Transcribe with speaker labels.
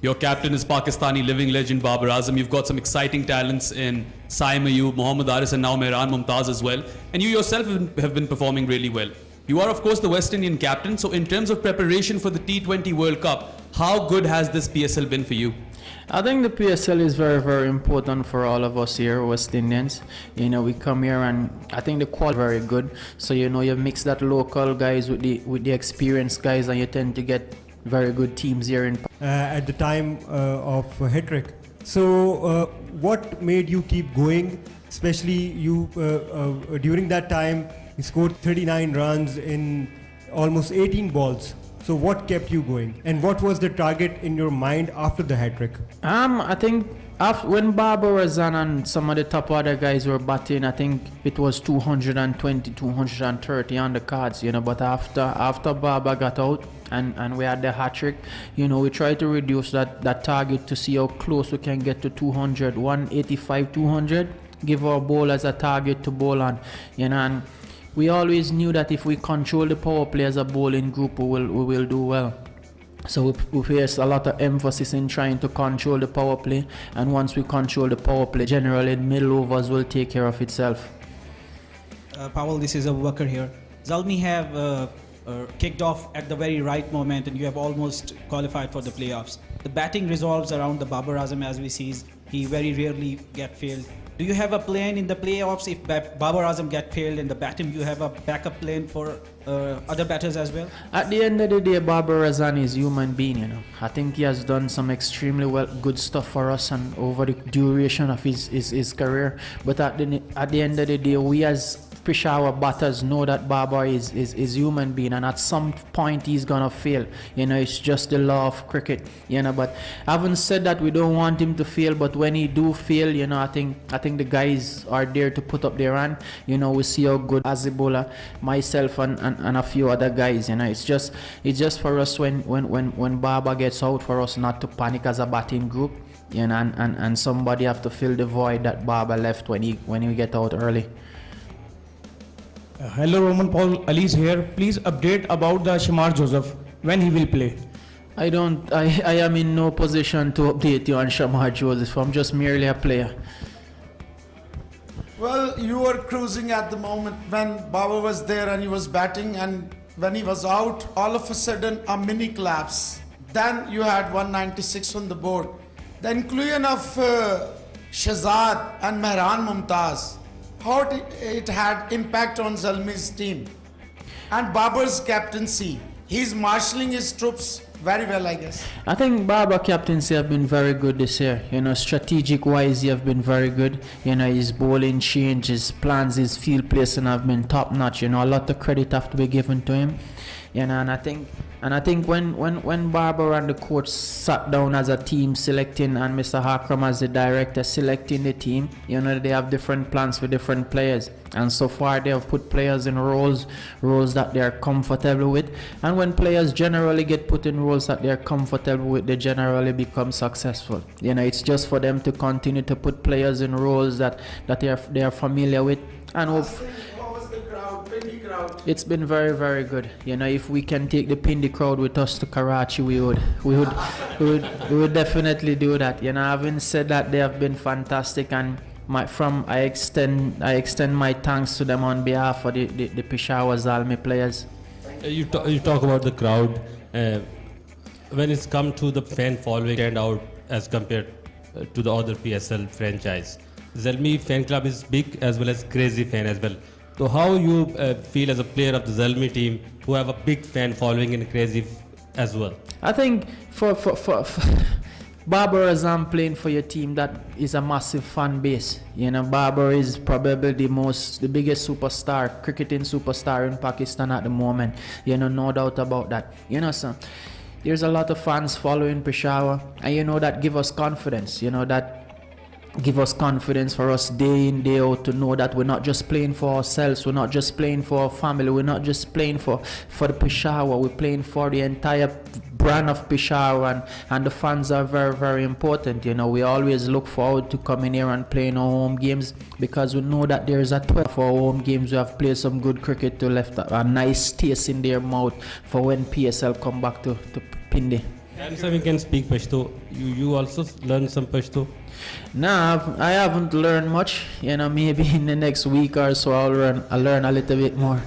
Speaker 1: Your captain is Pakistani living legend Babar Azam. You've got some exciting talents in Saim Ayub, Mohammad Aris and now Mehran Mumtaz as well. And you yourself have been performing really well. You are of course the West Indian captain. So in terms of preparation for the T20 World Cup, how good has this PSL been for you?
Speaker 2: I think the PSL is very, very important for all of us here, West Indians. You know, we come here and I think the quality is very good. So, you know, you mix that local guys with the experienced guys and you tend to get very good teams here in
Speaker 3: at the time of hat-trick. So what made you keep going, especially you during that time you scored 39 runs in almost 18 balls. So what kept you going and what was the target in your mind after the hat-trick?
Speaker 2: I think when Babar was on and some of the top other guys were batting, I think it was 220, 230 on the cards, you know. But after Babar got out and we had the hat-trick, you know, we tried to reduce that target to see how close we can get to 200, 185, 200, give our bowlers a target to bowl on, you know. And we always knew that if we control the power play as a bowling group, we will do well. So we place a lot of emphasis in trying to control the power play, and once we control the power play, generally middle overs will take care of itself.
Speaker 4: Powell, this is Abu Bakr here. Zalmi have kicked off at the very right moment and you have almost qualified for the playoffs. The batting resolves around the Babar Azam as we see. He very rarely get failed. Do you have a plan in the playoffs if Babar Azam get failed in the batting? You have a backup plan for other batters as well?
Speaker 2: At the end of the day, Babar Azam is a human being, you know. I think he has done some extremely good stuff for us and over the duration of his career. But at the end of the day, we as Peshawar batters know that Babar is human being, and at some point he's gonna fail. You know, it's just the law of cricket. You know, but having said that, we don't want him to fail. But when he do fail, you know, I think the guys are there to put up their hand. You know, we see how good Azibola, myself, and a few other guys. You know, it's just for us when Babar gets out, for us not to panic as a batting group. You know, and somebody have to fill the void that Babar left when he get out early.
Speaker 5: Hello, Rovman Powell, Ali's here. Please update about the Shamar Joseph, when he will play.
Speaker 2: I am in no position to update you on Shamar Joseph. I'm just merely a player.
Speaker 6: Well, you were cruising at the moment when Babar was there and he was batting, and when he was out, all of a sudden a mini collapse. Then you had 196 on the board. The inclusion of Shahzad and Mehran Mumtaz, how it had impact on Zalmi's team. And Babar's captaincy, he's marshalling his troops very well, I guess.
Speaker 2: I think Babar captaincy have been very good this year. You know, strategic wise, he have been very good. You know, his bowling change, his plans, his field placing have been top notch. You know, a lot of credit have to be given to him. You know, and I think when Babar and the coach sat down as a team selecting, and Mr. Hakram as the director selecting the team, you know, they have different plans for different players. And so far they have put players in roles that they are comfortable with. And when players generally get put in roles that they are comfortable with, they generally become successful. You know, it's just for them to continue to put players in roles that they are familiar with. And hope. It's been very, very good. You know, if we can take the Pindi crowd with us to Karachi, we would definitely do that. You know, having said that, they have been fantastic, and I extend my thanks to them on behalf of the Peshawar Zalmi players.
Speaker 7: You talk about the crowd. When it's come to the fan following stand out as compared to the other PSL franchise, Zalmi fan club is big as well as crazy fan as well. So how you feel as a player of the Zalmi team who have a big fan following and crazy as well? I
Speaker 2: think for Babar Azam playing for your team, that is a massive fan base. You know, Babar is probably the biggest superstar, cricketing superstar in Pakistan at the moment. You know, no doubt about that. You know, so there's a lot of fans following Peshawar, and you know that give us confidence. You know that. Give us confidence for us day in, day out to know that we're not just playing for ourselves, we're not just playing for our family, we're not just playing for the Peshawar, we're playing for the entire brand of Peshawar, and the fans are very, very important. You know, we always look forward to coming here and playing our home games because we know that there is a 12 for our home games. We have played some good cricket to left a nice taste in their mouth for when PSL come back to Pindi.
Speaker 7: So we can speak Pashto. You also learn some Pashto?
Speaker 2: Nah, I haven't learned much. Maybe in the next week or so I'll learn a little bit more.